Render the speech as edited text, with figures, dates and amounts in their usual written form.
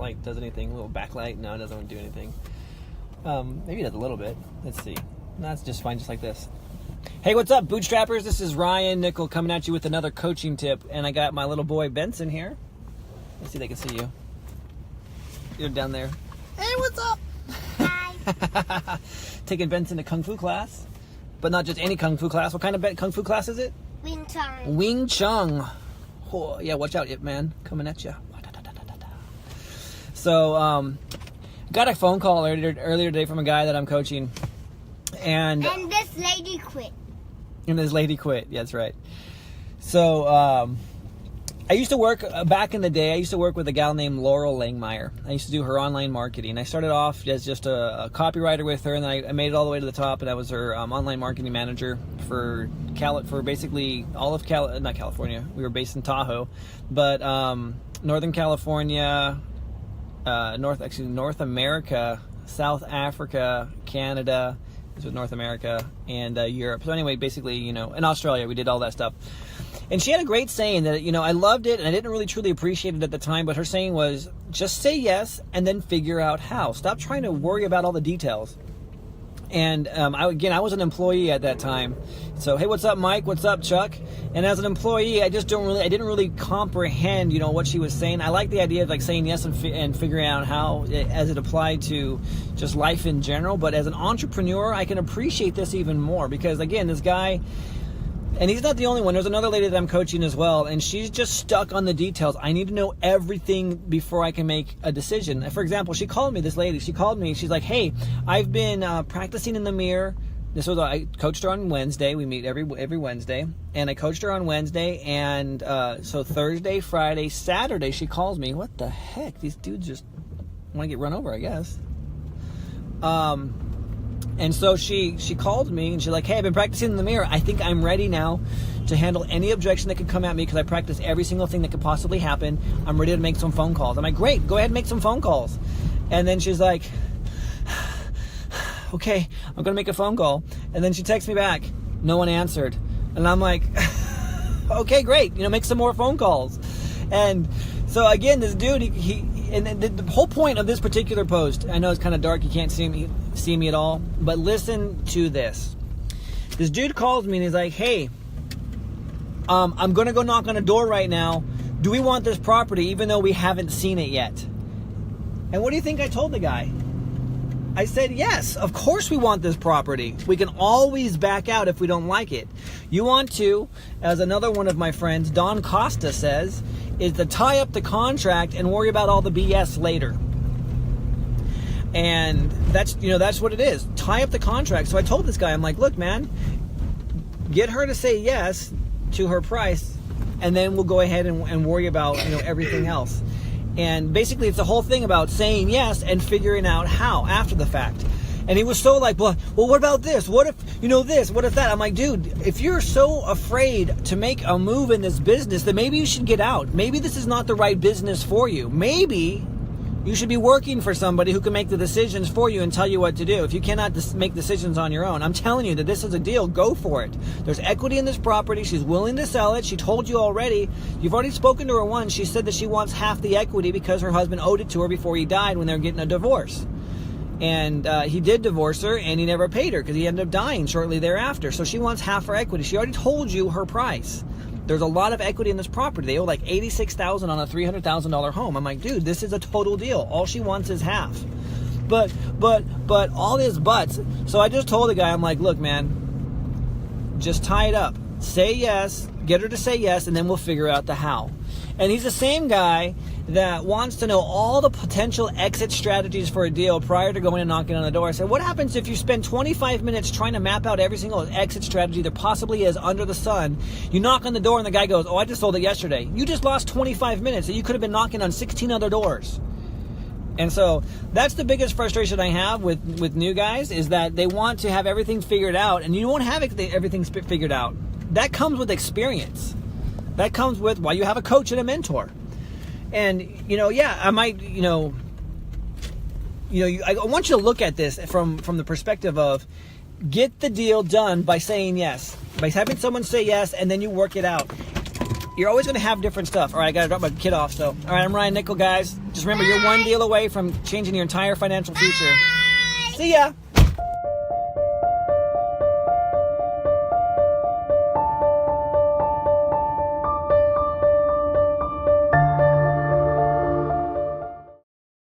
like does anything. A little backlight. No, it doesn't do anything. Maybe it does a little bit. Let's see. That's just fine, just like this. Hey, what's up, Bootstrappers? This is Ryan Nickel coming at you with another coaching tip. And I got my little boy Benson here. Let's see if they can see you. You're down there. Hey, what's up? Hi. Taking Benson to Kung Fu class. But not just any Kung Fu class. What kind of Kung Fu class is it? Wing Chun. Wing Chun. Oh, yeah, watch out, Ip Man. Coming at you. So, got a phone call earlier today from a guy that I'm coaching. And this lady quit. Yeah, that's right. So, I used to work, back in the day, I used to work with a gal named Laurel Langmeyer. I used to do her online marketing. I started off as just a copywriter with her, and then I made it all the way to the top, and I was her online marketing manager for basically all of not California. We were based in Tahoe, but Northern California, North America, South Africa, Canada, this was North America, and Europe. So anyway, basically, in Australia, we did all that stuff. And she had a great saying that, I loved it, and I didn't really truly appreciate it at the time, but her saying was, just say yes, and then figure out how. Stop trying to worry about all the details. And I was an employee at that time. So, hey, what's up, Mike? What's up, Chuck? And as an employee, I didn't really comprehend, what she was saying. I like the idea of like saying yes and figuring out how, as it applied to just life in general. But as an entrepreneur, I can appreciate this even more because, again, this guy, and he's not the only one. There's another lady that I'm coaching as well, and she's just stuck on the details. I need to know everything before I can make a decision. For example, she called me, this lady. She called me. She's like, hey, I've been practicing in the mirror. I coached her on Wednesday. We meet every Wednesday. And I coached her on Wednesday. And so Thursday, Friday, Saturday, she calls me. What the heck? These dudes just want to get run over, I guess. And so she called me and she's like, hey, I've been practicing in the mirror. I think I'm ready now to handle any objection that could come at me because I practice every single thing that could possibly happen. I'm ready to make some phone calls. I'm like, great, go ahead and make some phone calls. And then she's like, okay, I'm going to make a phone call. And then she texts me back. No one answered. And I'm like, okay, great. Make some more phone calls. And so again, this dude, and the whole point of this particular post, I know it's kind of dark, you can't see me at all, but listen to this. This dude calls me and he's like, hey, I'm going to go knock on a door right now. Do we want this property even though we haven't seen it yet? And what do you think I told the guy? I said, yes, of course we want this property. We can always back out if we don't like it. You want to, as another one of my friends, Don Costa says, is to tie up the contract and worry about all the BS later. And that's what it is. Tie up the contract. So I told this guy, I'm like, look, man, get her to say yes to her price, and then we'll go ahead and worry about, everything else. And basically it's the whole thing about saying yes and figuring out how after the fact. And he was so like, well, what about this? What if, this? What if that? I'm like, dude, if you're so afraid to make a move in this business, then maybe you should get out. Maybe this is not the right business for you. Maybe you should be working for somebody who can make the decisions for you and tell you what to do. If you cannot make decisions on your own, I'm telling you that this is a deal. Go for it. There's equity in this property. She's willing to sell it. She told you already. You've already spoken to her once. She said that she wants half the equity because her husband owed it to her before he died when they were getting a divorce. And he did divorce her, and he never paid her because he ended up dying shortly thereafter. So she wants half her equity. She already told you her price. There's a lot of equity in this property. They owe like $86,000 on a $300,000 home. I'm like, dude, this is a total deal. All she wants is half. But all this buts. So I just told the guy, I'm like, look, man, just tie it up. Say yes, get her to say yes, and then we'll figure out the how. And he's the same guy that wants to know all the potential exit strategies for a deal prior to going and knocking on the door. I said, what happens if you spend 25 minutes trying to map out every single exit strategy there possibly is under the sun? You knock on the door and the guy goes, oh, I just sold it yesterday. You just lost 25 minutes that you could have been knocking on 16 other doors. And so that's the biggest frustration I have with new guys is that they want to have everything figured out, and you won't have everything figured out. That comes with experience. That comes with why you have a coach and a mentor. And, I might, I want you to look at this from the perspective of get the deal done by saying yes, by having someone say yes, and then you work it out. you're always going to have different stuff. All right, I got to drop my kid off. So, all right, I'm Ryan Nickel, guys. Just remember, you're one deal away from changing your entire financial future. Bye. See ya.